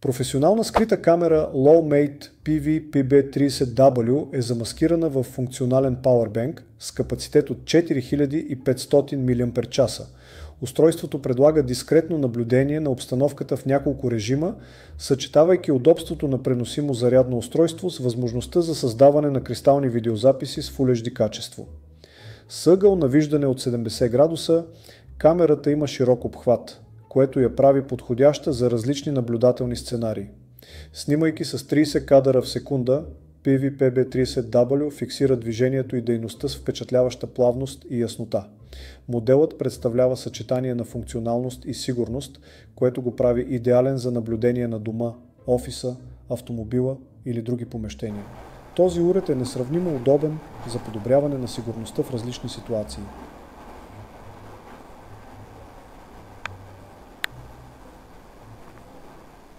Професионална скрита камера Low-Mate PV-PB30W е замаскирана в функционален Powerbank с капацитет от 4500 мАч. Устройството предлага дискретно наблюдение на обстановката в няколко режима, съчетавайки удобството на преносимо зарядно устройство с възможността за създаване на кристални видеозаписи с Full HD качество. С ъгъл на виждане от 70 градуса, камерата има широк обхват, което я прави подходяща за различни наблюдателни сценарии. Снимайки с 30 кадъра в секунда, PV-PB30W фиксира движението и дейността с впечатляваща плавност и яснота. Моделът представлява съчетание на функционалност и сигурност, което го прави идеален за наблюдение на дома, офиса, автомобила или други помещения. Този уред е несравнимо удобен за подобряване на сигурността в различни ситуации.